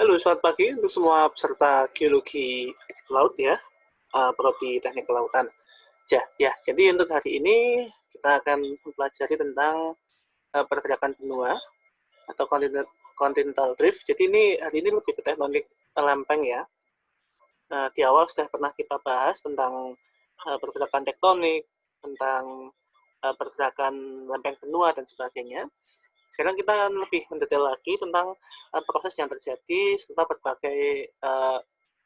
Halo, selamat pagi untuk semua peserta geologi laut ya, prodi teknik kelautan. Jadi untuk hari ini kita akan mempelajari tentang pergerakan benua atau continental drift. Jadi hari ini lebih ke tektonik lempeng ya. Di awal sudah pernah kita bahas tentang pergerakan tektonik, tentang pergerakan lempeng benua dan sebagainya. Sekarang kita akan lebih mendetail lagi tentang proses yang terjadi serta berbagai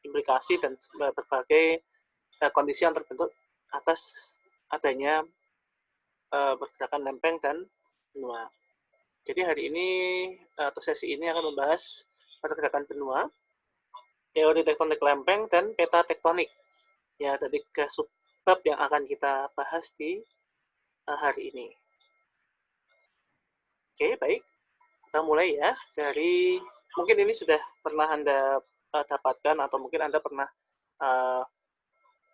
implikasi dan berbagai kondisi yang terbentuk atas adanya pergerakan lempeng dan benua. Jadi hari ini atau sesi ini akan membahas pergerakan benua, teori tektonik lempeng, dan peta tektonik. Ya, ada 3 subbab yang akan kita bahas di hari ini. Oke, baik. Kita mulai ya dari mungkin ini sudah pernah Anda dapatkan atau mungkin Anda pernah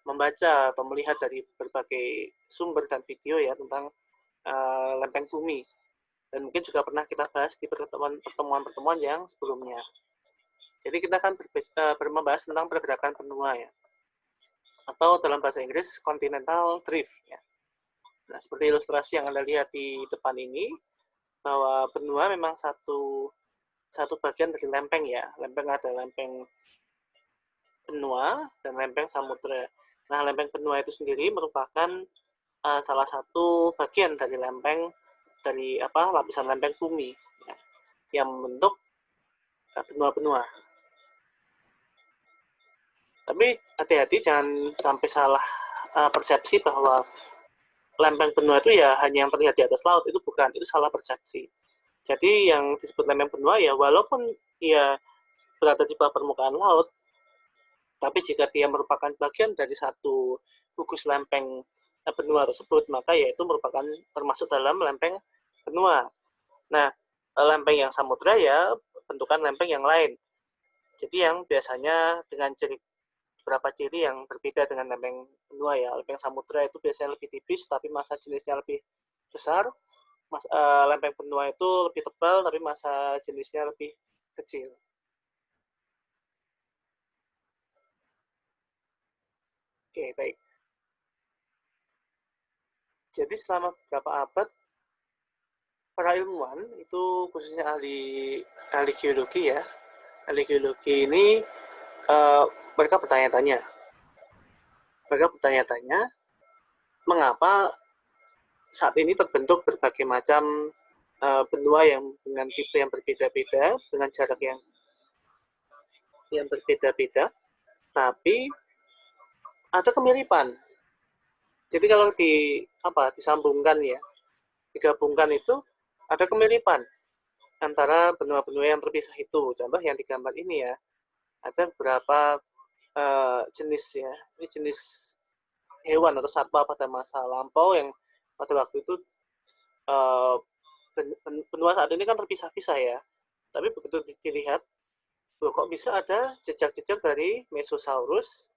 membaca atau melihat dari berbagai sumber dan video ya tentang lempeng bumi, dan mungkin juga pernah kita bahas di pertemuan-pertemuan yang sebelumnya. Jadi kita akan membahas tentang pergerakan benua ya, atau dalam bahasa Inggris continental drift ya. Nah, seperti ilustrasi yang Anda lihat di depan ini, bahwa benua memang satu bagian dari lempeng ya. Lempeng ada lempeng benua dan lempeng samudra. Nah, lempeng benua itu sendiri merupakan salah satu bagian dari lempeng dari lapisan lempeng bumi ya, yang membentuk benua-benua. Tapi hati-hati jangan sampai salah persepsi bahwa lempeng benua itu ya hanya yang terlihat di atas laut. Itu bukan, itu salah persepsi. Jadi yang disebut lempeng benua ya walaupun ia berada di bawah permukaan laut, tapi jika dia merupakan bagian dari satu gugus lempeng benua tersebut, maka ya itu merupakan termasuk dalam lempeng benua. Nah, lempeng yang samudra ya bentukan lempeng yang lain. Jadi yang biasanya dengan beberapa ciri yang berbeda dengan lempeng benua ya. Lempeng samudra itu biasanya lebih tipis tapi massa jenisnya lebih besar. Lempeng benua itu lebih tebal tapi massa jenisnya lebih kecil. Oke, baik. Jadi selama beberapa abad, para ilmuwan itu khususnya ahli geologi ya, ahli geologi ini mereka bertanya-tanya mengapa saat ini terbentuk berbagai macam benua yang dengan tipe yang berbeda-beda, dengan jarak yang berbeda-beda, tapi ada kemiripan. Jadi kalau disambungkan ya, digabungkan itu ada kemiripan antara benua-benua yang terpisah itu. Contoh yang digambar ini ya, ada beberapa jenis ya, ini jenis hewan atau satwa pada masa lampau yang pada waktu itu benua saat ini kan terpisah-pisah ya. Tapi begitu dilihat, kok bisa ada jejak-jejak dari Mesosaurus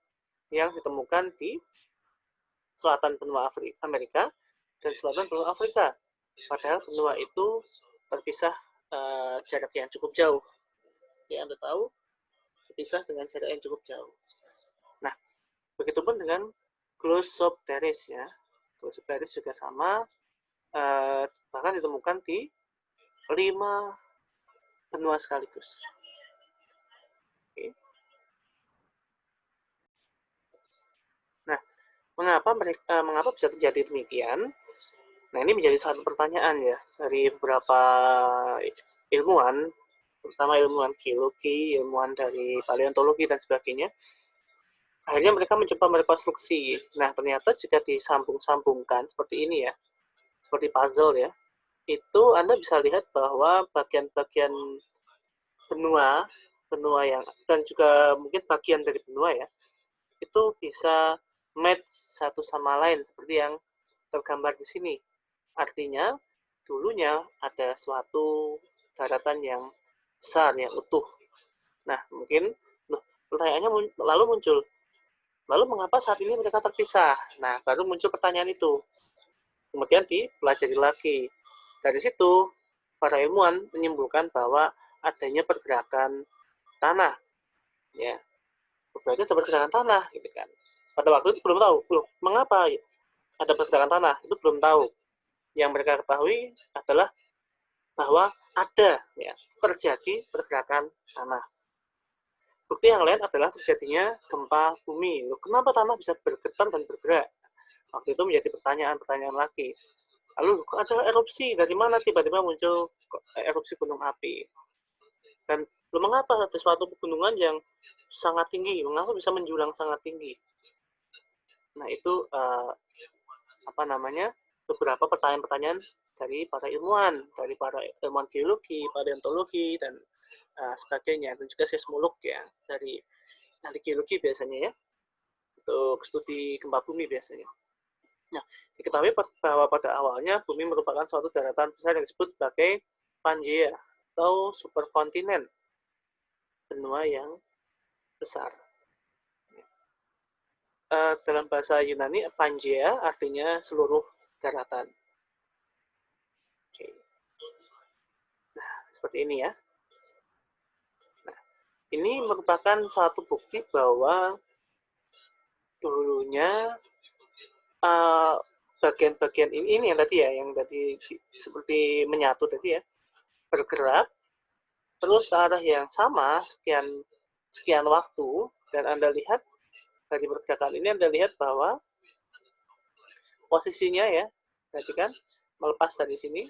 yang ditemukan di selatan benua Amerika dan selatan benua Afrika. Padahal benua itu terpisah jarak yang cukup jauh. Ya, Anda tahu, terpisah dengan jarak yang cukup jauh. Nah, begitupun dengan Glossopteris ya. Glossopteris juga sama, bahkan ditemukan di 5 benua sekaligus. Oke. Nah, mengapa bisa terjadi demikian? Nah, ini menjadi satu pertanyaan ya dari beberapa ilmuwan, terutama ilmuwan geologi, ilmuwan dari paleontologi dan sebagainya. Akhirnya mereka mencoba merekonstruksi. Nah, ternyata jika disambung-sambungkan seperti ini ya, seperti puzzle ya, itu Anda bisa lihat bahwa bagian-bagian benua yang dan juga mungkin bagian dari benua ya, itu bisa match satu sama lain seperti yang tergambar di sini. Artinya dulunya ada suatu daratan yang besar, yang utuh. Nah, mungkin pertanyaannya lalu muncul, lalu mengapa saat ini mereka terpisah? Nah, baru muncul pertanyaan itu. Kemudian dipelajari lagi. Dari situ, para ilmuwan menyimpulkan bahwa adanya pergerakan tanah, ya. Berarti ada pergerakan tanah, gitu kan. Pada waktu itu belum tahu, loh, mengapa ada pergerakan tanah? Itu belum tahu. Yang mereka ketahui adalah bahwa ada, ya, terjadi pergerakan tanah. Bukti yang lain adalah terjadinya gempa bumi. Loh, kenapa tanah bisa bergetar dan bergerak? Waktu itu menjadi pertanyaan-pertanyaan lagi. Lalu ada erupsi, dari mana tiba-tiba muncul erupsi gunung api? Dan mengapa ada suatu pegunungan yang sangat tinggi, mengapa bisa menjulang sangat tinggi? Nah, itu beberapa pertanyaan-pertanyaan dari para ilmuwan, geologi, paleontologi, dan sebagainya, dan juga seismolog, ya, dari geologi biasanya, ya, untuk studi gempa bumi biasanya. Nah, diketahui bahwa pada awalnya bumi merupakan suatu daratan besar yang disebut sebagai Pangaea atau superkontinen, benua yang besar. Dalam bahasa Yunani, Pangaea artinya seluruh daratan. Oke. Nah, seperti ini, ya. Nah, ini merupakan suatu bukti bahwa dulunya bagian-bagian ini yang tadi seperti menyatu tadi, ya, bergerak terus ke arah yang sama sekian waktu, dan Anda lihat dari pergerakan ini, Anda lihat bahwa posisinya, ya, perhatikan, melepas dari sini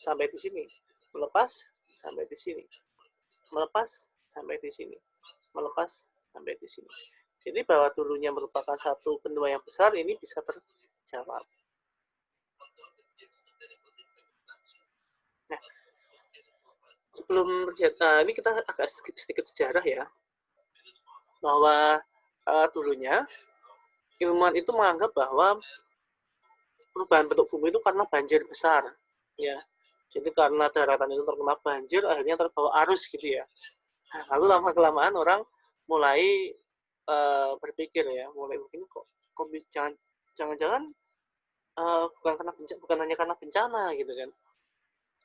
sampai di sini, melepas sampai di sini, melepas sampai di sini, melepas sampai di sini. Jadi bahwa dulunya merupakan satu benua yang besar ini bisa terjawab. Nah, sebelum ini kita agak sedikit sejarah, ya, bahwa dulunya ilmuwan itu menganggap bahwa perubahan bentuk bumi itu karena banjir besar, ya. Jadi karena daratan itu terkena banjir, akhirnya terbawa arus, gitu, ya. Lalu lama-kelamaan orang mulai berpikir, ya, mulai begini, kok jangan-jangan bukan hanya karena bencana, gitu kan.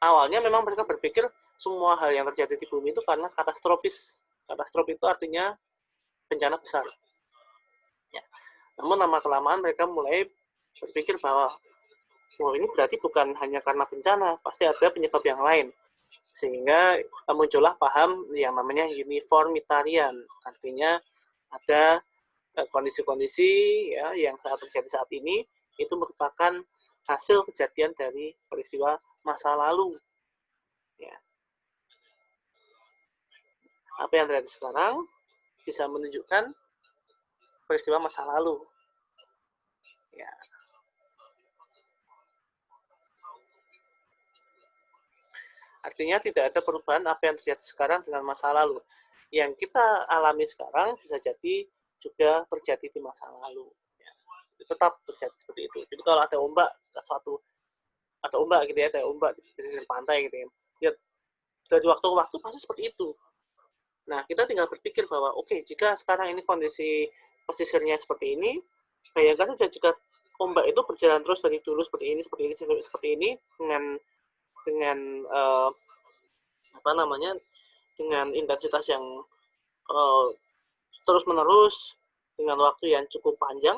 Awalnya memang mereka berpikir semua hal yang terjadi di bumi itu karena katastrofis. Katastrofi itu artinya bencana besar. Ya. Namun lama-kelamaan mereka mulai berpikir bahwa ini berarti bukan hanya karena bencana, pasti ada penyebab yang lain. Sehingga muncullah paham yang namanya uniformitarian. Artinya ada kondisi-kondisi, ya, yang terjadi saat ini itu merupakan hasil kejadian dari peristiwa masa lalu. Ya. Apa yang terjadi sekarang bisa menunjukkan peristiwa masa lalu. Ya. Artinya tidak ada perubahan apa yang terjadi sekarang dengan masa lalu. Yang kita alami sekarang bisa jadi juga terjadi di masa lalu. Ya. Tetap terjadi seperti itu. Jadi kalau ada ombak, gitu, ya, ada ombak di pesisir pantai, gitu, ya, dari waktu ke waktu pasti seperti itu. Nah, kita tinggal berpikir bahwa jika sekarang ini kondisi pesisirnya seperti ini, bayangkan saja jika ombak itu berjalan terus dari dulu seperti ini dengan dengan intensitas yang terus menerus dengan waktu yang cukup panjang,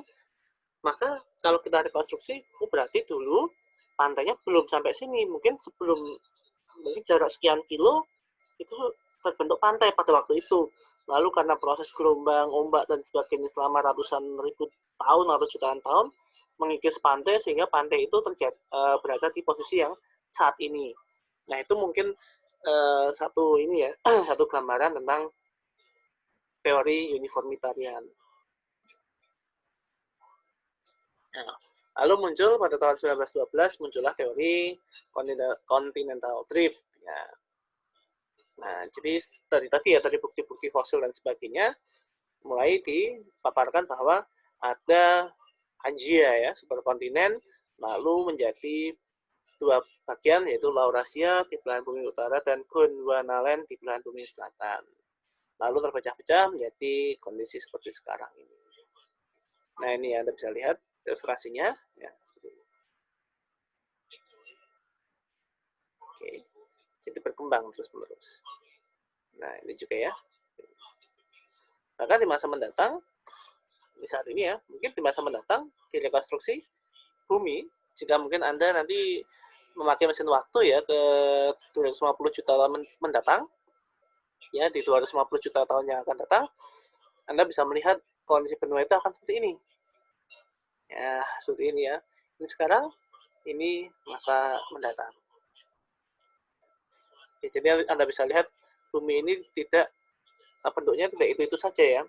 maka kalau kita rekonstruksi, berarti dulu pantainya belum sampai sini, mungkin jarak sekian kilo itu terbentuk pantai pada waktu itu. Lalu karena proses gelombang, ombak, dan sebagainya selama ratusan ribu tahun atau jutaan tahun mengikis pantai, sehingga pantai itu berada di posisi yang saat ini. Nah, itu mungkin satu satu gambaran tentang teori uniformitarian. Nah, lalu muncul pada tahun 1912 muncullah teori continental drift. Ya. Nah, jadi tadi bukti-bukti fosil dan sebagainya mulai dipaparkan bahwa ada Pangaea, ya, superkontinen, lalu menjadi dua bagian, yaitu Laurasia di belahan bumi utara dan Gondwanaland di belahan bumi selatan. Lalu terpecah-pecah menjadi kondisi seperti sekarang ini. Nah, ini Anda bisa lihat ilustrasinya. Ya. Oke, jadi berkembang terus-menerus. Nah, ini juga ya. Bahkan di masa mendatang, di saat ini ya, mungkin di masa mendatang, di rekonstruksi bumi, jika mungkin Anda nanti memakai mesin waktu ya ke 250 juta tahun mendatang, ya di 250 juta tahun yang akan datang, Anda bisa melihat kondisi benua itu akan seperti ini. Ya, seperti ini ya. Ini sekarang, ini masa mendatang. Ya, jadi Anda bisa lihat bumi ini tidak bentuknya tidak itu saja ya,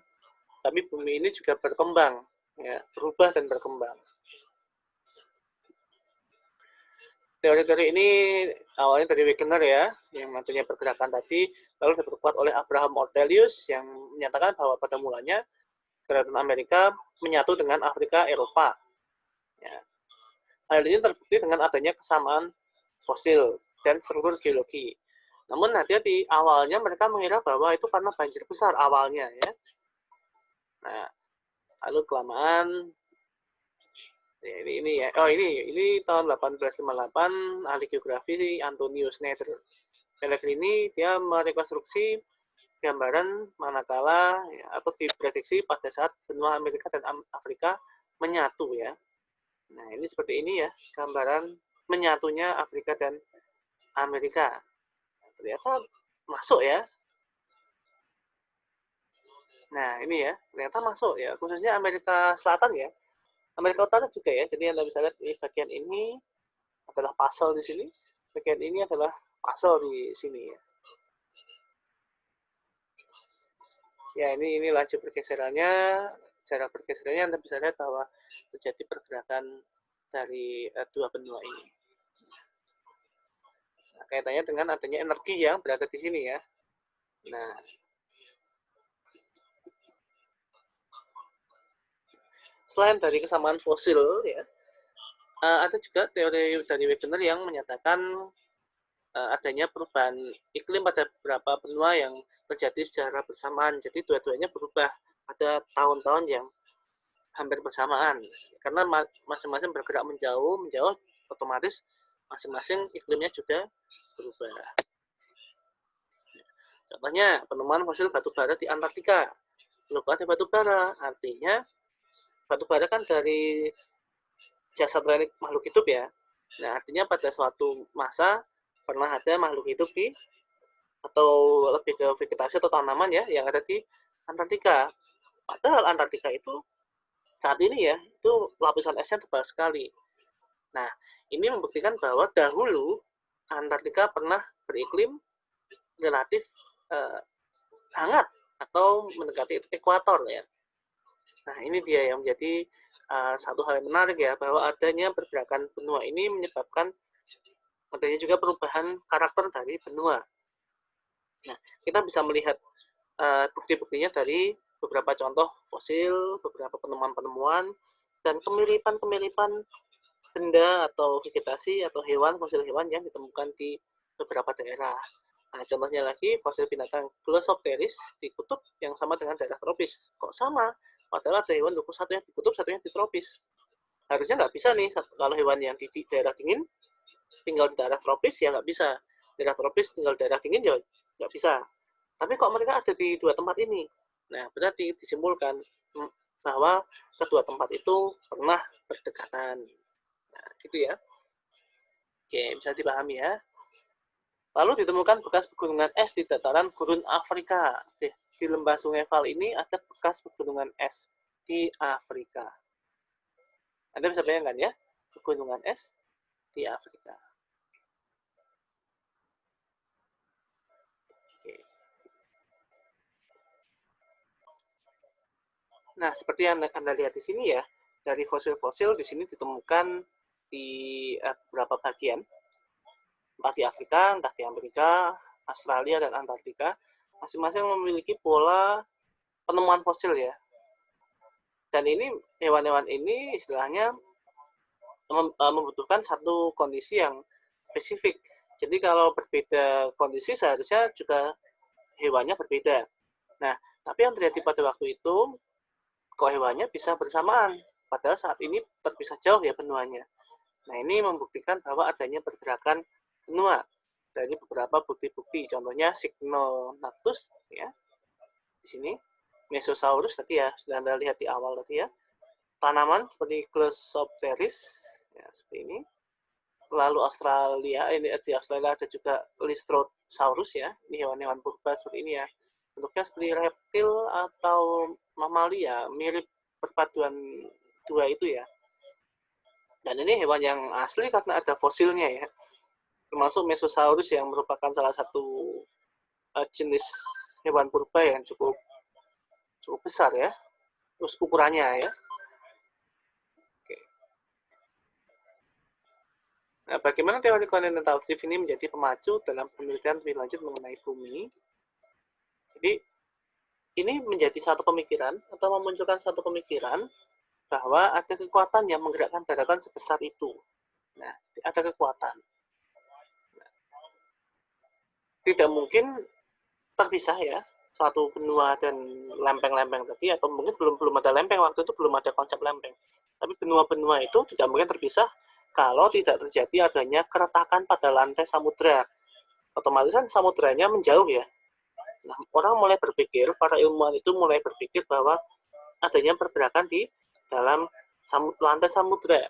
tapi bumi ini juga berkembang, ya, berubah dan berkembang. Teori-teori ini awalnya dari Wegener ya, yang nantinya pergerakan tadi, lalu diperkuat oleh Abraham Ortelius yang menyatakan bahwa pada mulanya daratan Amerika menyatu dengan Afrika Eropa. Ya. Hal ini terbukti dengan adanya kesamaan fosil dan struktur geologi. Namun hati-hati, awalnya mereka mengira bahwa itu karena banjir besar awalnya ya. Nah, lalu kelamaan ya, ini ya. Oh, ini tahun 1858 ahli geografi Antonius Schneider Pellegrini dia merekonstruksi gambaran manakala ya, atau diprediksi pada saat benua Amerika dan Afrika menyatu ya. Nah, ini seperti ini ya, gambaran menyatunya Afrika dan Amerika. Ternyata masuk ya. Nah, ini ya, ternyata masuk ya, khususnya Amerika Selatan ya. Amerika Utara juga ya. Jadi Anda bisa lihat di bagian ini adalah puzzle di sini, bagian ini adalah puzzle di sini ya. Ya, ini laju pergeserannya, jarak pergeserannya Anda bisa lihat bahwa terjadi pergerakan dari dua benua ini. Nah, kaitannya dengan adanya energi yang berada di sini ya. Nah, selain dari kesamaan fosil ya, ada juga teori dari Wegener yang menyatakan adanya perubahan iklim pada beberapa benua yang terjadi secara bersamaan. Jadi dua-duanya berubah pada tahun-tahun yang hampir bersamaan. Karena masing-masing bergerak menjauh, otomatis masing-masing iklimnya juga berubah. Contohnya penemuan fosil batu bara di Antartika. Loh, ada batu bara, artinya batu bara kan dari jasad relik makhluk hidup ya. Nah, artinya pada suatu masa pernah ada makhluk hidup di atau lebih ke vegetasi atau tanaman ya yang ada di Antartika. Padahal Antartika itu saat ini ya itu lapisan esnya tebal sekali. Nah, ini membuktikan bahwa dahulu Antartika pernah beriklim relatif hangat atau mendekati ekuator ya. Nah, ini dia yang menjadi satu hal yang menarik ya, bahwa adanya pergerakan benua ini menyebabkan adanya juga perubahan karakter dari benua. Nah, kita bisa melihat bukti-buktinya dari beberapa contoh fosil, beberapa penemuan-penemuan, dan kemiripan-kemiripan benda atau vegetasi atau hewan, fosil hewan yang ditemukan di beberapa daerah. Nah, contohnya lagi fosil binatang Glossopteris di kutub yang sama dengan daerah tropis. Kok sama? Padahal ada hewan lupus satu yang di kutub, satunya di tropis. Harusnya nggak bisa nih, kalau hewan yang di daerah dingin tinggal di daerah tropis ya nggak bisa. Daerah tropis tinggal di daerah dingin ya nggak bisa. Tapi kok mereka ada di dua tempat ini? Nah, berarti disimpulkan bahwa kedua tempat itu pernah berdekatan. Nah, gitu ya. Oke, bisa dipahami ya. Lalu ditemukan bekas pegunungan es di dataran gurun Afrika. Di lembah Sungai Val ini ada bekas pegunungan es di Afrika. Anda bisa bayangkan ya, pegunungan es di Afrika. Oke. Nah, seperti yang Anda lihat di sini ya, dari fosil-fosil di sini ditemukan di beberapa bagian, entah di Afrika, entah di Amerika, Australia, dan Antartika, masing-masing memiliki pola penemuan fosil ya. Dan ini hewan-hewan ini istilahnya membutuhkan satu kondisi yang spesifik. Jadi kalau berbeda kondisi seharusnya juga hewannya berbeda. Nah, tapi yang terjadi pada waktu itu, kok hewannya bisa bersamaan, padahal saat ini terpisah jauh ya benuanya. Nah, ini membuktikan bahwa adanya pergerakan benua. dari beberapa bukti-bukti. Contohnya Cygnonactus ya. Di sini Mesosaurus tadi ya, sudah Anda lihat di awal tadi ya. Tanaman seperti Glossopteris ya, seperti ini. Lalu Australia, ini di Australia ada juga Lystrosaurus ya. Ini hewan-hewan purba seperti ini ya. Bentuknya seperti reptil atau mamalia, mirip perpaduan dua itu ya. Dan ini hewan yang asli karena ada fosilnya ya. Termasuk Mesosaurus yang merupakan salah satu jenis hewan purba yang cukup besar ya. Terus ukurannya ya. Oke. Nah, bagaimana teori continental drift ini menjadi pemacu dalam penelitian lebih lanjut mengenai bumi? Jadi, ini menjadi satu pemikiran atau memunculkan satu pemikiran bahwa ada kekuatan yang menggerakkan daratan sebesar itu. Nah, ada kekuatan. Nah, tidak mungkin terpisah ya, suatu benua dan lempeng-lempeng tadi, atau mungkin belum ada lempeng, waktu itu belum ada konsep lempeng. Tapi benua-benua itu tidak mungkin terpisah kalau tidak terjadi adanya keretakan pada lantai samudera. Otomatis kan samuderanya menjauh ya. Nah, orang mulai berpikir, para ilmuwan itu mulai berpikir bahwa adanya pergerakan di dalam lantai samudera.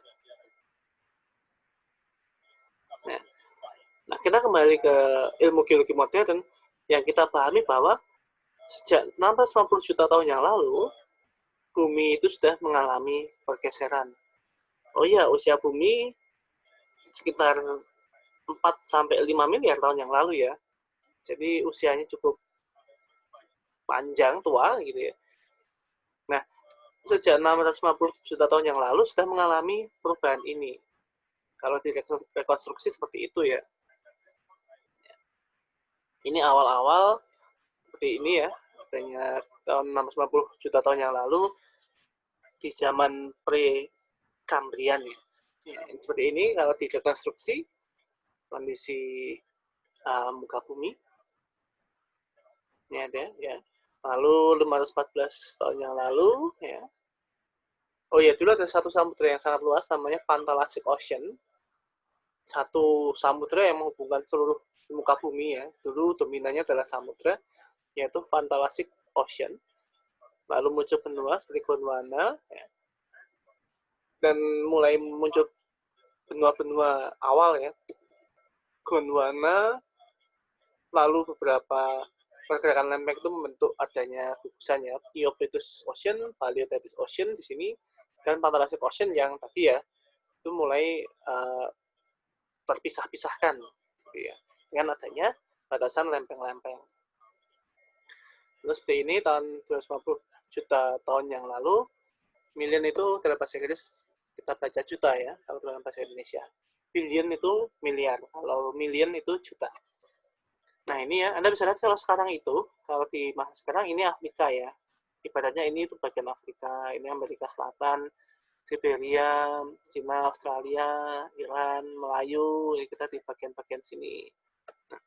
Nah, kita kembali ke ilmu geologi modern yang kita pahami bahwa sejak 650 juta tahun yang lalu, bumi itu sudah mengalami pergeseran. Oh iya, usia bumi sekitar 4-5 miliar tahun yang lalu ya. Jadi usianya cukup panjang, tua gitu ya. Nah, sejak 650 juta tahun yang lalu sudah mengalami perubahan ini. Kalau direkonstruksi seperti itu ya. Ini awal-awal seperti ini ya. Katanya tahun 650 juta tahun yang lalu di zaman pre-Kambrian ya. Ya, seperti ini kalau direkonstruksi kondisi muka bumi. Ini ada ya. Lalu 514 tahun yang lalu ya. Oh ya, dulu ada satu samudera yang sangat luas namanya Pantalassic Ocean. Satu samudera yang menghubungkan seluruh muka bumi ya. Dulu dominannya adalah samudera yaitu Pantalassic Ocean. Lalu muncul benua seperti Gondwana ya. Dan mulai muncul benua-benua awal ya. Gondwana, lalu beberapa pergerakan lempeng itu membentuk adanya gugusan ya, Euoplotus Ocean, Paleothetis Ocean di sini, dan Pantalassic Ocean yang tadi ya itu mulai terpisah-pisahkan gitu ya, dengan adanya batasan lempeng-lempeng. Terus seperti ini tahun 250 juta tahun yang lalu, million itu dalam bahasa Inggris kita baca juta ya, kalau dalam bahasa Indonesia. Billion itu miliar, kalau million itu juta. Nah ini ya, Anda bisa lihat kalau sekarang itu, kalau di masa sekarang ini Afrika ya. Ibaratnya ini itu bagian Afrika, ini Amerika Selatan, Siberia, Cina, Australia, Iran, Melayu, ini kita di bagian-bagian sini. Nah,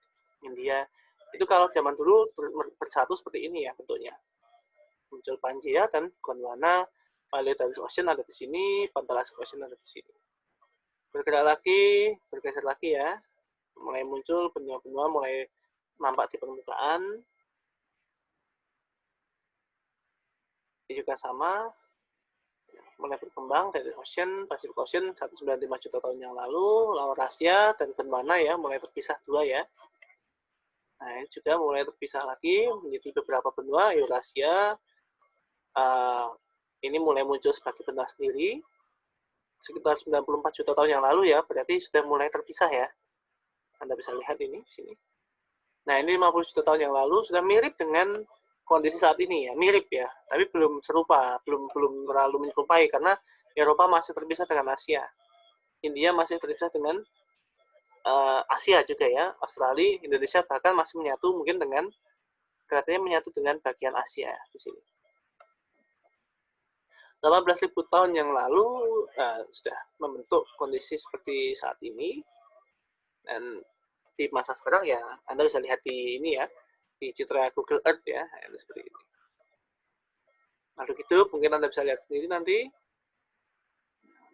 India. Itu kalau zaman dulu bersatu seperti ini ya bentuknya. Muncul Pangaea dan Gondwana, Paleothetis Ocean ada di sini, Pantalassic Ocean ada di sini. Bergerak lagi, bergeser lagi ya. Mulai muncul benua-benua, mulai nampak di permukaan. Ini juga sama, mulai berkembang dari Ocean, Pacific Ocean 195 juta tahun yang lalu, Laurasia dan Gondwana ya, mulai terpisah dua ya. Nah, ini juga mulai terpisah lagi menjadi beberapa benua, Eurasia, ini mulai muncul sebagai benua sendiri, sekitar 94 juta tahun yang lalu ya, berarti sudah mulai terpisah ya. Anda bisa lihat ini di sini. Nah, ini 50 juta tahun yang lalu sudah mirip dengan kondisi saat ini ya, mirip ya, tapi belum serupa, belum terlalu menyerupai karena Eropa masih terpisah dengan Asia. India masih terpisah dengan Asia juga ya, Australia, Indonesia bahkan masih menyatu mungkin dengan kelihatannya menyatu dengan bagian Asia di sini. 18.000 tahun yang lalu sudah membentuk kondisi seperti saat ini, dan di masa sekarang ya Anda bisa lihat di ini ya, di citra Google Earth ya, seperti ini. Makhluk hidup mungkin Anda bisa lihat sendiri nanti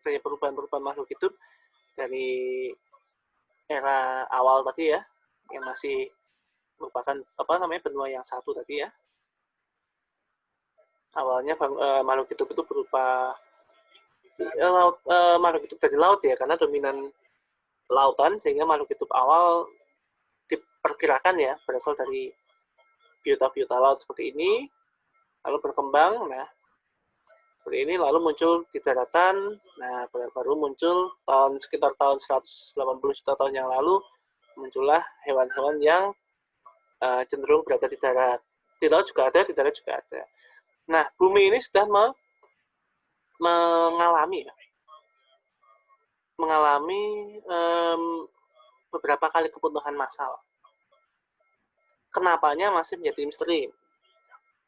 adanya perubahan-perubahan makhluk hidup dari era awal tadi ya, yang masih merupakan benua yang satu tadi ya. Awalnya makhluk hidup itu berupa makhluk hidup dari laut ya, karena dominan lautan, sehingga makhluk hidup awal diperkirakan ya berasal dari biota-biota laut seperti ini, lalu berkembang, nah seperti ini, lalu muncul di daratan. Nah baru muncul sekitar tahun 180 juta tahun yang lalu, muncullah hewan-hewan yang cenderung berada di darat. Di laut juga ada, di darat juga ada. Nah bumi ini sudah mengalami beberapa kali keputusan massal. Kenapanya masih menjadi misteri.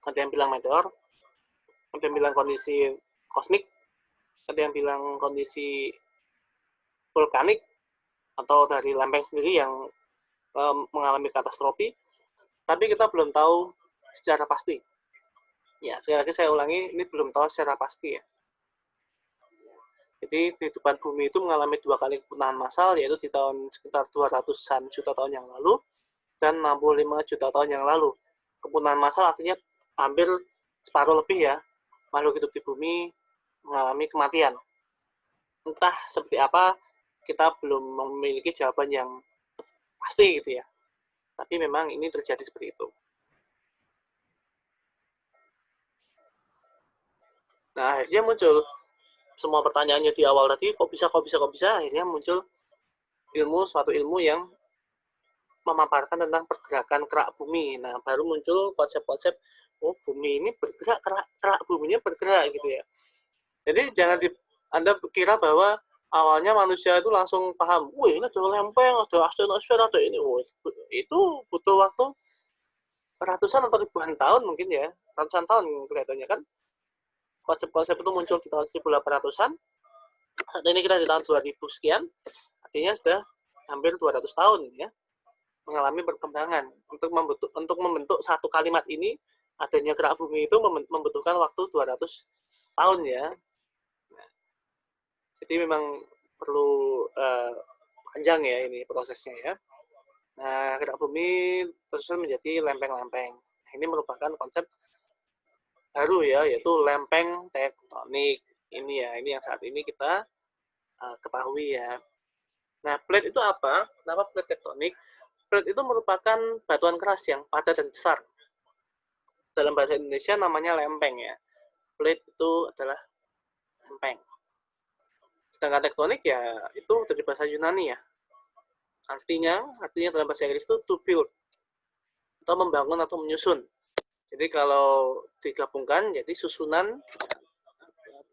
Ada yang bilang meteor, ada yang bilang kondisi kosmik, ada yang bilang kondisi vulkanik, atau dari lempeng sendiri yang mengalami katastrofi, tapi kita belum tahu secara pasti. Ya, sekali lagi saya ulangi, ini belum tahu secara pasti ya. Jadi kehidupan bumi itu mengalami 2 kali kepunahan massal, yaitu di tahun sekitar 200-an juta tahun yang lalu dan 65 juta tahun yang lalu. Kepunahan massal artinya hampir separuh lebih ya makhluk hidup di bumi mengalami kematian. Entah seperti apa, kita belum memiliki jawaban yang pasti gitu ya. Tapi memang ini terjadi seperti itu. Nah, akhirnya muncul semua pertanyaannya di awal tadi, kok bisa, akhirnya muncul suatu ilmu yang memaparkan tentang pergerakan kerak bumi. Nah, baru muncul konsep-konsep, oh bumi ini bergerak, kerak buminya bergerak gitu ya. Jadi jangan Anda kira bahwa awalnya manusia itu langsung paham, wah ini ada lempeng, ada astenosfer, ada ini. Oh, itu butuh waktu ratusan atau ribuan tahun mungkin ya, ratusan tahun kelihatannya kan. Konsep-konsep itu muncul di tahun 1800-an, saat ini kita di tahun 2000 sekian, artinya sudah hampir 200 tahun ya, mengalami perkembangan. Untuk membentuk satu kalimat ini, adanya gerak bumi itu membutuhkan waktu 200 tahun ya. Nah, jadi memang perlu panjang ya ini prosesnya ya. Nah, gerak bumi tersusun menjadi lempeng-lempeng. Nah, ini merupakan konsep baru ya, yaitu lempeng tektonik. Ini ya, ini yang saat ini kita ketahui ya. Nah, plate itu apa? Kenapa plate tektonik? Plate itu merupakan batuan keras yang padat dan besar. Dalam bahasa Indonesia namanya lempeng ya. Plate itu adalah lempeng. Sedangkan tektonik ya itu dari bahasa Yunani ya. Artinya dalam bahasa Inggris itu to build, atau membangun atau menyusun. Jadi kalau digabungkan jadi susunan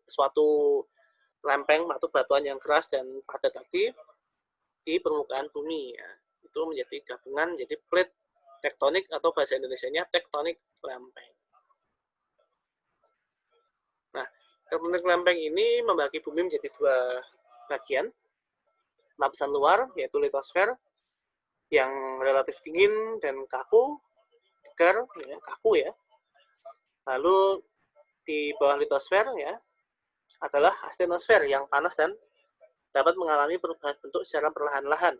suatu lempeng atau batuan yang keras dan padat tadi di permukaan bumi ya. Itu menjadi gabungan jadi plate tektonik, atau bahasa Indonesianya tektonik lempeng. Nah, tektonik lempeng ini membagi bumi menjadi 2 bagian. Lapisan luar yaitu litosfer yang relatif dingin dan kaku, tegar ya, kaku ya. Lalu di bawah litosfer ya adalah astenosfer yang panas dan dapat mengalami perubahan bentuk secara perlahan-lahan.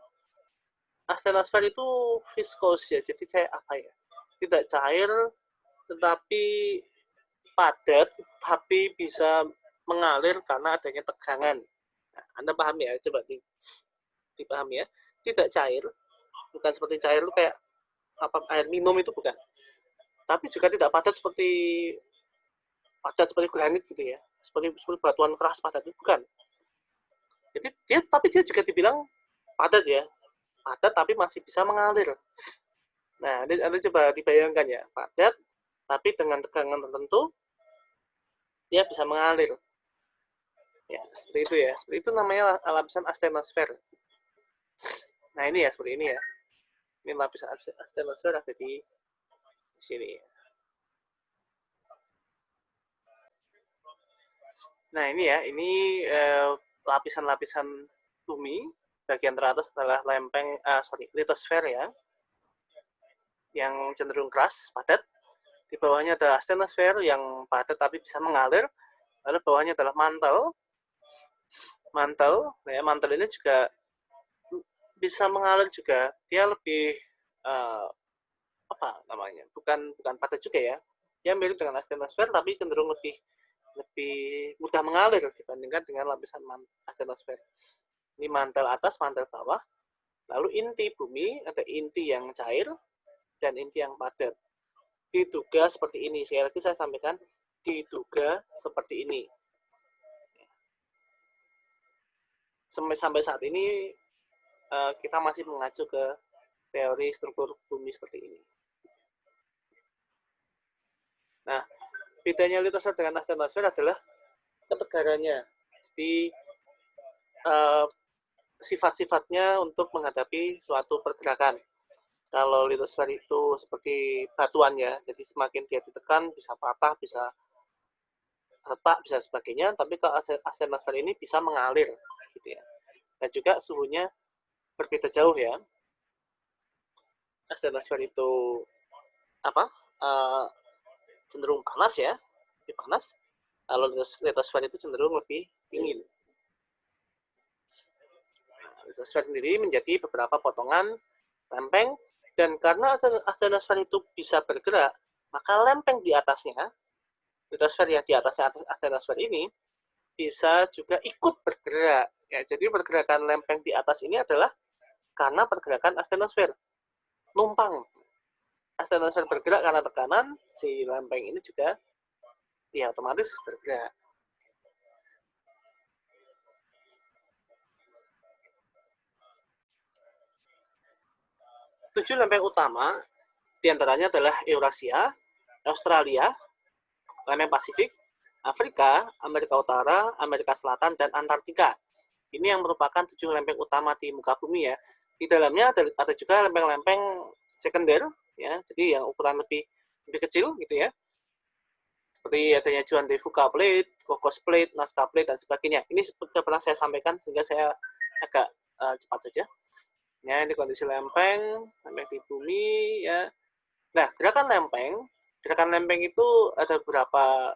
Astenosfer itu viskos ya, jadi kayak apa ya? Tidak cair tetapi padat, tapi bisa mengalir karena adanya tegangan. Nah, Anda paham ya? Coba dipahami ya. Tidak cair, bukan seperti cair itu kayak air minum, itu bukan. Tapi juga tidak padat seperti granit gitu ya. Seperti batuan keras padat, itu bukan. Jadi dia juga dibilang padat ya. Padat tapi masih bisa mengalir. Nah, Anda coba dibayangkan ya, padat tapi dengan tegangan tertentu dia bisa mengalir. Ya, seperti itu ya. Seperti itu namanya lapisan astenosfer. Nah, ini ya, seperti ini ya. Ini lapisan astenosfer ada di sini. Nah, ini ya, ini lapisan-lapisan bumi. Bagian teratas adalah litosfer ya, yang cenderung keras, padat. Di bawahnya adalah astenosfer yang padat tapi bisa mengalir. Lalu bawahnya adalah mantel. Mantel ini juga bisa mengalir juga. Dia lebih apa namanya? Bukan padat juga ya. Dia mirip dengan astenosfer tapi cenderung lebih mudah mengalir dibandingkan dengan lapisan astenosfer. Ini mantel atas, mantel bawah. Lalu inti bumi, ada inti yang cair dan inti yang padat. Diduga seperti ini. Sekali lagi saya sampaikan, diduga seperti ini. Sampai saat ini kita masih mengacu ke teori struktur bumi seperti ini. Nah, bedanya litosfer dengan astenosfer adalah ketegarannya. Jadi sifat-sifatnya untuk menghadapi suatu pergerakan. Kalau litosfer itu seperti batuan ya, jadi semakin dia ditekan bisa patah, bisa retak, bisa sebagainya. Tapi kalau astenosfer ini bisa mengalir, gitu ya. Dan juga suhunya berbeda jauh ya. Astenosfer itu apa? Cenderung panas ya, lebih panas. Kalau litosfer itu cenderung lebih dingin. Litosfer sendiri menjadi beberapa potongan lempeng, dan karena astenosfer itu bisa bergerak, maka lempeng di atasnya, litosfer yang di atasnya astenosfer ini, bisa juga ikut bergerak. Ya, jadi pergerakan lempeng di atas ini adalah karena pergerakan astenosfer. Numpang. Astenosfer bergerak karena tekanan, si lempeng ini juga ya otomatis bergerak. Tujuh lempeng utama diantaranya adalah Eurasia, Australia, lempeng Pasifik, Afrika, Amerika Utara, Amerika Selatan, dan Antartika. Ini yang merupakan tujuh lempeng utama di muka bumi ya. Di dalamnya ada juga lempeng-lempeng sekunder, ya, jadi yang ukuran lebih kecil gitu ya. Seperti adanya Juan de Fuca Plate, Cocos Plate, Nazca Plate, dan sebagainya. Ini seperti pernah saya sampaikan sehingga saya agak cepat saja. Ya, ini kondisi lempeng di bumi ya. Nah, gerakan lempeng itu ada beberapa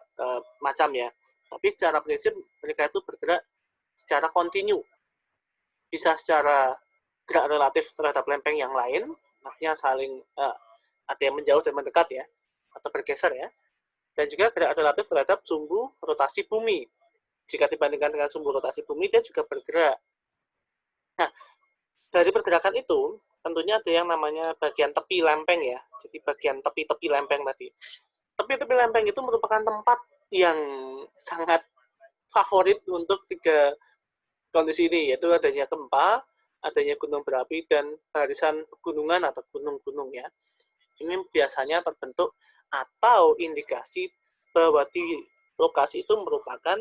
macam ya. Tapi secara prinsip mereka itu bergerak secara kontinu. Bisa secara gerak relatif terhadap lempeng yang lain, artinya saling ada yang menjauh dan mendekat ya, atau bergeser ya. Dan juga gerak relatif terhadap sumbu rotasi bumi. Jika dibandingkan dengan sumbu rotasi bumi, dia juga bergerak. Nah, dari pergerakan itu, tentunya ada yang namanya bagian tepi lempeng ya. Jadi bagian tepi-tepi lempeng tadi. Tepi-tepi lempeng itu merupakan tempat yang sangat favorit untuk tiga kondisi ini, yaitu adanya gempa, adanya gunung berapi, dan barisan pegunungan atau gunung-gunung ya. Ini biasanya terbentuk atau indikasi bahwa di lokasi itu merupakan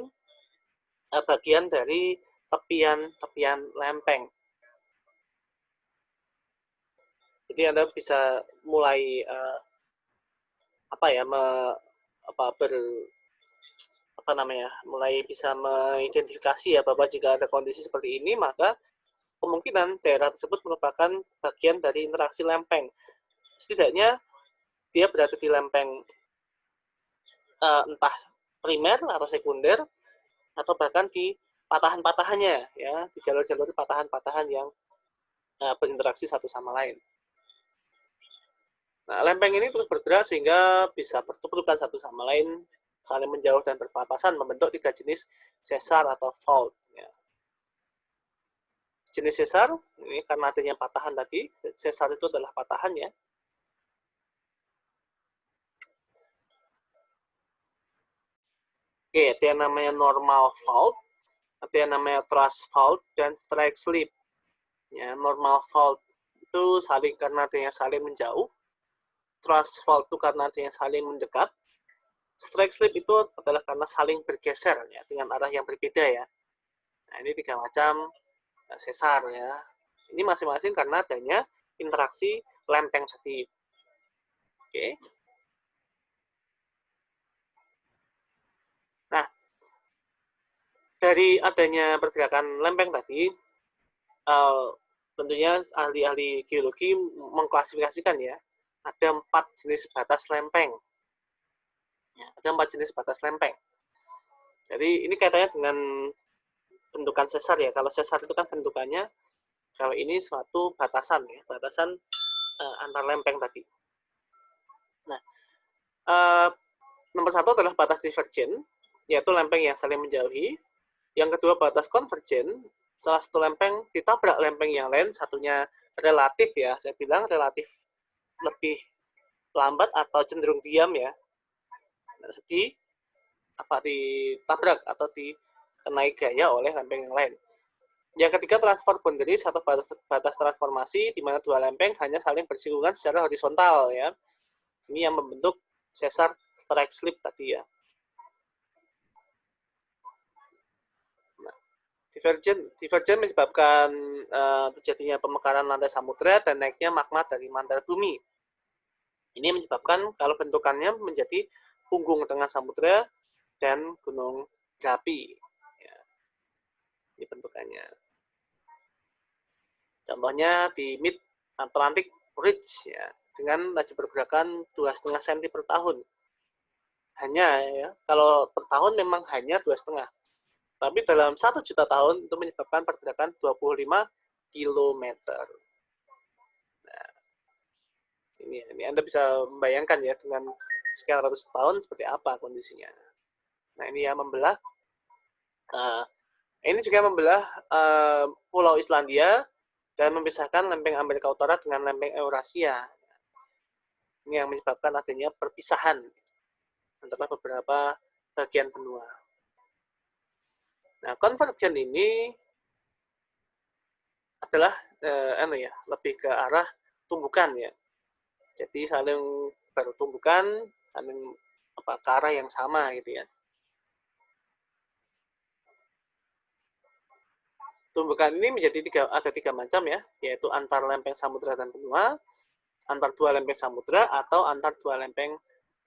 bagian dari tepian lempeng. Jadi Anda bisa mulai mulai bisa mengidentifikasi ya bahwa jika ada kondisi seperti ini, maka kemungkinan daerah tersebut merupakan bagian dari interaksi lempeng. Setidaknya dia berada di lempeng entah primer atau sekunder, atau bahkan di patahan-patahannya ya, di jalur-jalur patahan-patahan yang berinteraksi satu sama lain. Nah, lempeng ini terus bergerak sehingga bisa bertuburkan satu sama lain, saling menjauh dan berpapasan, membentuk tiga jenis sesar atau fault. Ya. Jenis sesar, ini karena adanya patahan tadi, sesar itu adalah patahan ya. Oke, ada yang namanya normal fault, ada yang namanya thrust fault, dan strike slip. Ya, normal fault itu karena adanya saling menjauh, thrust fault itu karena adanya saling mendekat, strike slip itu adalah karena saling bergeser ya, dengan arah yang berbeda ya. Nah, ini tiga macam sesar ya. Ini masing-masing karena adanya interaksi lempeng tadi. Oke. Nah, dari adanya pergerakan lempeng tadi, tentunya ahli-ahli geologi mengklasifikasikan ya, ada 4 jenis batas lempeng. Ya, ada 4 jenis batas lempeng. Jadi ini kaitannya dengan bentukan sesar ya. Kalau sesar itu kan bentukannya, kalau ini suatu batasan ya, batasan antar lempeng tadi. Nah, nomor satu adalah batas divergen, yaitu lempeng yang saling menjauhi. Yang kedua, batas konvergen, salah satu lempeng ditabrak lempeng yang lain, satunya relatif ya, saya bilang relatif lebih lambat atau cenderung diam ya, ditabrak atau dikenai gaya oleh lempeng yang lain. Yang ketiga, transfer boundaries atau batas transformasi, di mana dua lempeng hanya saling bersinggungan secara horizontal ya. Ini yang membentuk sesar strike slip tadi ya. Nah, divergen menyebabkan terjadinya pemekaran lantai samudera dan naiknya magma dari mantel bumi. Ini menyebabkan kalau bentukannya menjadi punggung tengah samudera dan gunung berapi. Ya, ini bentukannya. Contohnya di Mid Atlantic Ridge ya, dengan laju pergerakan 2,5 cm per tahun. Hanya ya, kalau per tahun memang hanya 2,5. Tapi dalam 1 juta tahun itu menyebabkan pergerakan 25 km. Nah, ini Anda bisa membayangkan ya dengan sekian ratus tahun seperti apa kondisinya. Nah, ini yang membelah. Ini juga membelah Pulau Islandia dan memisahkan lempeng Amerika Utara dengan lempeng Eurasia. Ini yang menyebabkan adanya perpisahan antara beberapa bagian benua. Nah, konvergen ini adalah lebih ke arah tumbukan ya. Jadi saling bertumbukan, saling ke arah yang sama gitu ya. Tumbukan ini ada tiga macam ya, yaitu antar lempeng samudera dan benua, antar dua lempeng samudera, atau antar dua lempeng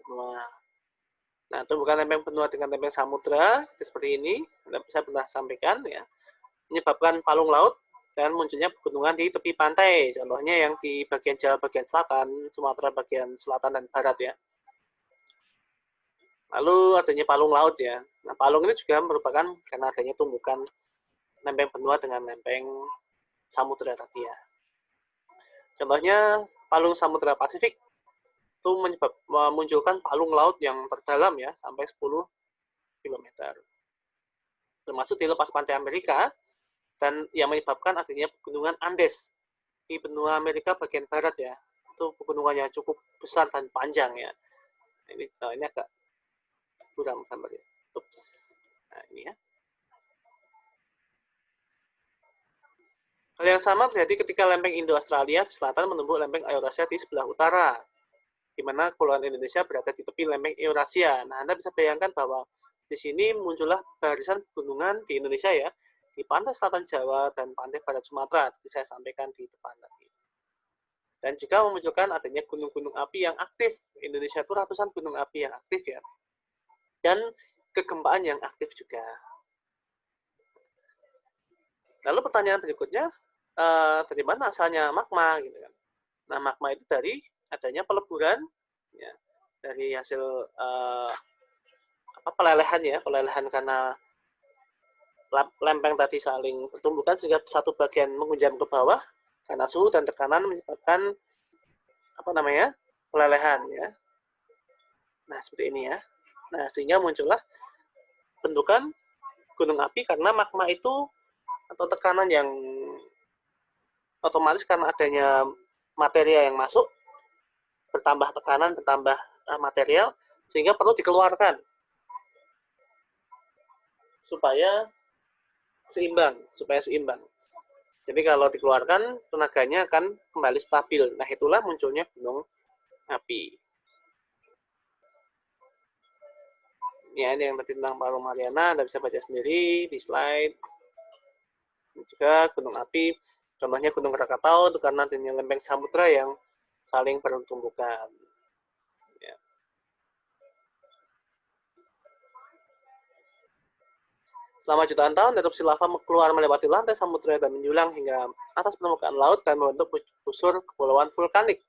benua. Nah, tumbukan lempeng benua dengan lempeng samudera seperti ini, Anda bisa pernah sampaikan ya, menyebabkan palung laut dan munculnya pegunungan di tepi pantai. Contohnya yang di bagian Jawa bagian selatan, Sumatera bagian selatan dan barat ya. Lalu adanya palung laut ya. Nah, palung ini juga merupakan karena adanya tumbukan lempeng benua dengan lempeng samudera tadi ya. Contohnya palung samudera Pasifik itu memunculkan palung laut yang terdalam ya, sampai 10 km. Termasuk di lepas pantai Amerika, dan yang menyebabkan adanya pegunungan Andes di benua Amerika bagian barat ya. Itu pegunungannya cukup besar dan panjang ya. Ini agak kurang gambarnya. Nah, ini ya. Hal yang sama terjadi ketika lempeng Indo-Australia di selatan menumbuk lempeng Eurasia di sebelah utara, di mana kepulauan Indonesia berada di tepi lempeng Eurasia. Nah, Anda bisa bayangkan bahwa di sini muncullah barisan pegunungan di Indonesia ya, di pantai selatan Jawa dan pantai barat Sumatera, seperti saya sampaikan di depan tadi. Dan juga memunculkan adanya gunung-gunung api yang aktif. Indonesia itu ratusan gunung api yang aktif ya. Dan kegempaan yang aktif juga. Lalu pertanyaan berikutnya, dari mana asalnya magma gitu kan? Nah, magma itu dari adanya peleburan ya, dari hasil pelelehan ya, pelelehan karena lempeng tadi saling bertumbukan sehingga satu bagian menghunjam ke bawah karena suhu dan tekanan menyebabkan pelelehan ya. Nah, seperti ini ya. Nah, sehingga muncullah bentukan gunung api karena magma itu atau tekanan yang otomatis karena adanya material yang masuk, bertambah tekanan, bertambah material, sehingga perlu dikeluarkan supaya seimbang. Jadi kalau dikeluarkan, tenaganya akan kembali stabil. Nah, itulah munculnya gunung api. Ya, ini yang tadi tentang Palung Mariana, Anda bisa baca sendiri di slide. Ini juga gunung api, contohnya Gunung Krakatau, itu karena adanya lempeng samudera yang saling bertumbukan. Ya. Selama jutaan tahun, erupsi lava keluar melewati lantai samudera dan menjulang hingga atas permukaan laut dan membentuk busur kepulauan vulkanik.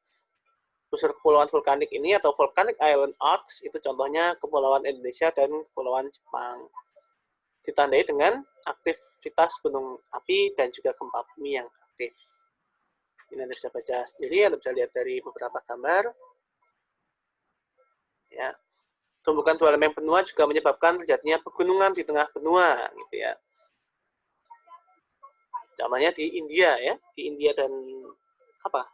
Busur kepulauan vulkanik ini atau Volcanic Island Arcs itu contohnya kepulauan Indonesia dan kepulauan Jepang. Ditandai dengan aktivitas gunung api dan juga gempa bumi yang aktif. Ini Anda bisa baca sendiri, Anda bisa lihat dari beberapa gambar. Ya, tumbukan dua lempeng benua juga menyebabkan terjadinya pegunungan di tengah benua, gitu ya. Contohnya di India ya, di India dan apa?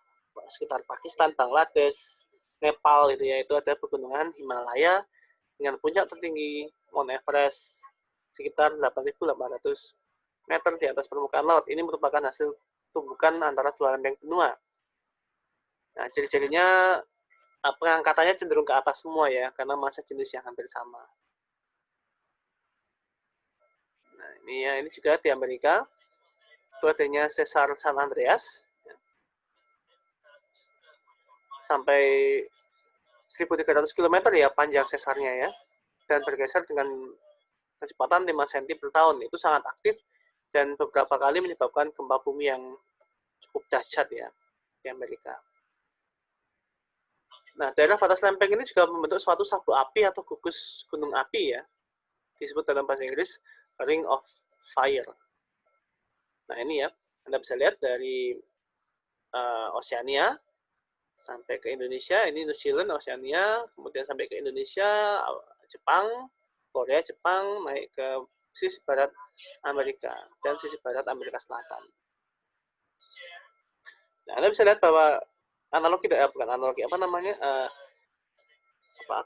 Sekitar Pakistan, Bangladesh, Nepal gitu ya, itu ada pegunungan Himalaya dengan puncak tertinggi Mount Everest sekitar 8.800 meter di atas permukaan laut. Ini merupakan hasil tumbukan antara dua lempeng benua. Nah, ciri-cirinya pengangkatannya cenderung ke atas semua ya, karena massa jenis yang hampir sama. Nah, ini juga di Amerika, itu adanya Sesar San Andreas, sampai 1.300 km ya panjang sesarnya ya, dan bergeser dengan kecepatan 5 cm per tahun. Itu sangat aktif dan beberapa kali menyebabkan gempa bumi yang cukup dahsyat ya di Amerika. Nah, daerah batas lempeng ini juga membentuk suatu sabuk api atau gugus gunung api ya, disebut dalam bahasa Inggris Ring of Fire. Nah, ini ya, Anda bisa lihat dari Oceania sampai ke Indonesia, ini New Zealand, Oceania, kemudian sampai ke Indonesia, Jepang, Korea, Jepang, naik ke sisi barat Amerika dan sisi barat Amerika Selatan. Nah, Anda bisa lihat bahwa analogi, bukan analogi, apa namanya,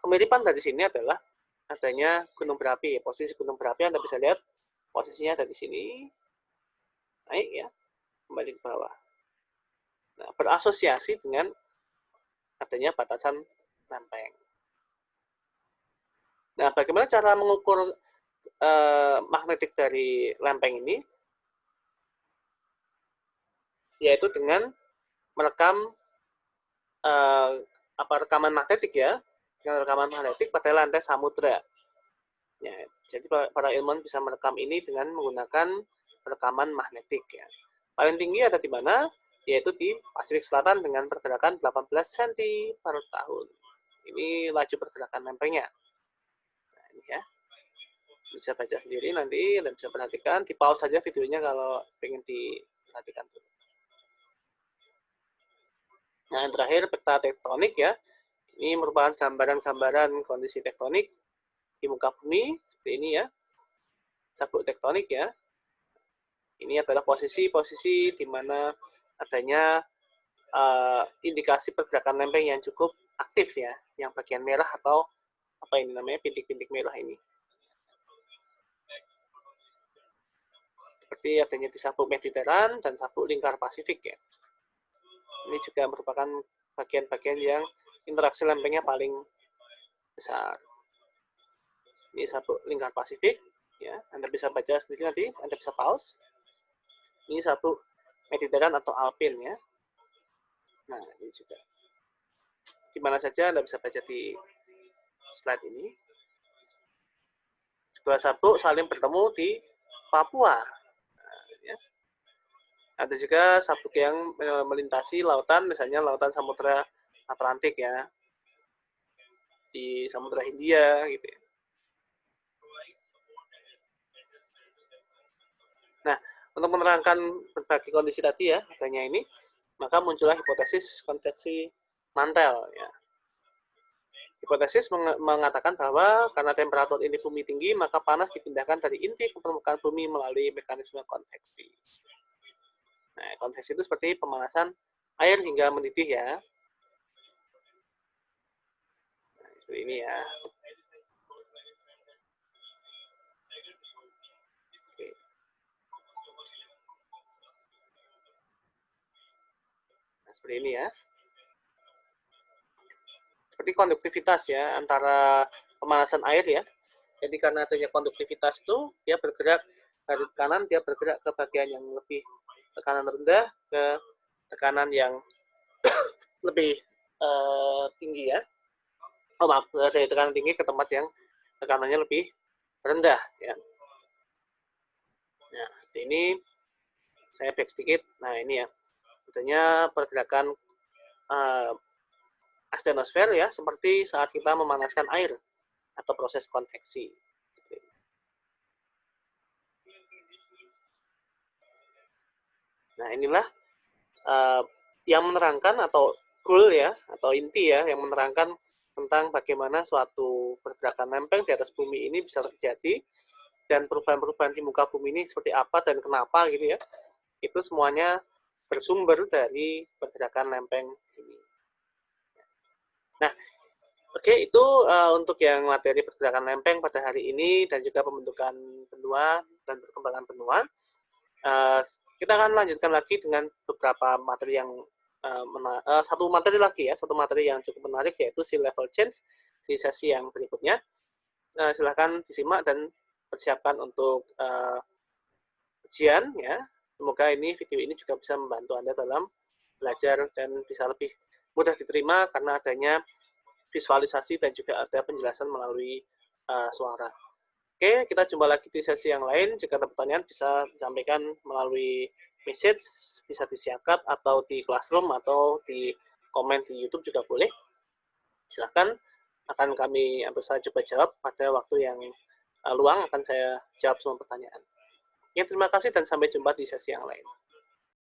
kemiripan dari sini adalah adanya gunung berapi. Posisi gunung berapi Anda bisa lihat posisinya ada di sini, naik ya, kembali ke bawah. Nah, berasosiasi dengan adanya batasan lempeng. Nah, bagaimana cara mengukur magnetik dari lempeng ini? Yaitu dengan merekam rekaman magnetik ya, dengan rekaman magnetik pada lantai samudra. Ya, jadi para ilmuwan bisa merekam ini dengan menggunakan rekaman magnetik ya. Paling tinggi ada di mana? Yaitu di Pasifik Selatan dengan pergerakan 18 cm per tahun. Ini laju pergerakan lempengnya. Nah, ini ya. Bisa baca sendiri nanti, dan bisa perhatikan. Di pause saja videonya kalau pengen diperhatikan. Nah, yang terakhir peta tektonik ya. Ini merupakan gambaran-gambaran kondisi tektonik di muka bumi seperti ini ya. Sabuk tektonik ya. Ini adalah posisi-posisi di mana adanya indikasi pergerakan lempeng yang cukup aktif ya, yang bagian merah atau apa ini namanya, bintik-bintik merah ini. Seperti adanya di sabuk Mediteran dan sabuk lingkar Pasifik ya. Ini juga merupakan bagian-bagian yang interaksi lempengnya paling besar. Ini sabuk lingkar Pasifik ya, Anda bisa baca sendiri nanti, Anda bisa pause. Ini sabuk Mediteran atau Alpin ya. Nah, ini juga. Di mana saja Anda bisa baca di slide ini. Dua sabuk saling bertemu di Papua. Nah, ya. Ada juga sabuk yang melintasi lautan, misalnya lautan Samudra Atlantik ya, di Samudra Hindia gitu ya. Nah, untuk menerangkan berbagai kondisi tadi ya, adanya ini, maka muncullah hipotesis konveksi mantel ya. Hipotesis mengatakan bahwa karena temperatur inti bumi tinggi, maka panas dipindahkan dari inti ke permukaan bumi melalui mekanisme konveksi. Nah, konveksi itu seperti pemanasan air hingga mendidih ya. Nah, seperti ini ya. Oke. Nah, seperti ini ya. Seperti konduktivitas ya, antara pemanasan air ya. Jadi karena adanya konduktivitas itu, dia bergerak dari kanan, dia bergerak ke bagian yang lebih tekanan rendah, ke tekanan yang lebih tinggi ya. Oh maaf, dari tekanan tinggi ke tempat yang tekanannya lebih rendah ya. Nah, ini saya back sedikit. Nah, ini ya. Tentunya pergerakan astenosfer ya, seperti saat kita memanaskan air atau proses konveksi. Nah, inilah yang menerangkan atau goal ya, atau inti ya, yang menerangkan tentang bagaimana suatu pergerakan lempeng di atas bumi ini bisa terjadi, dan perubahan-perubahan di muka bumi ini seperti apa dan kenapa gitu ya. Itu semuanya bersumber dari pergerakan lempeng ini. Nah, oke, itu untuk yang materi pergerakan lempeng pada hari ini dan juga pembentukan benua dan perkembangan benua. Kita akan lanjutkan lagi dengan beberapa materi yang satu materi lagi ya, satu materi yang cukup menarik yaitu sea level change di sesi yang berikutnya. Silahkan disimak dan persiapkan untuk ujian ya. Semoga video ini juga bisa membantu Anda dalam belajar dan bisa lebih mudah diterima karena adanya visualisasi dan juga ada penjelasan melalui suara. Oke, kita jumpa lagi di sesi yang lain. Jika ada pertanyaan bisa disampaikan melalui message, bisa disiapkan atau di Classroom atau di komen di YouTube juga boleh. Silakan, akan kami saya coba jawab pada waktu yang luang, akan saya jawab semua pertanyaan. Ya, terima kasih dan sampai jumpa di sesi yang lain.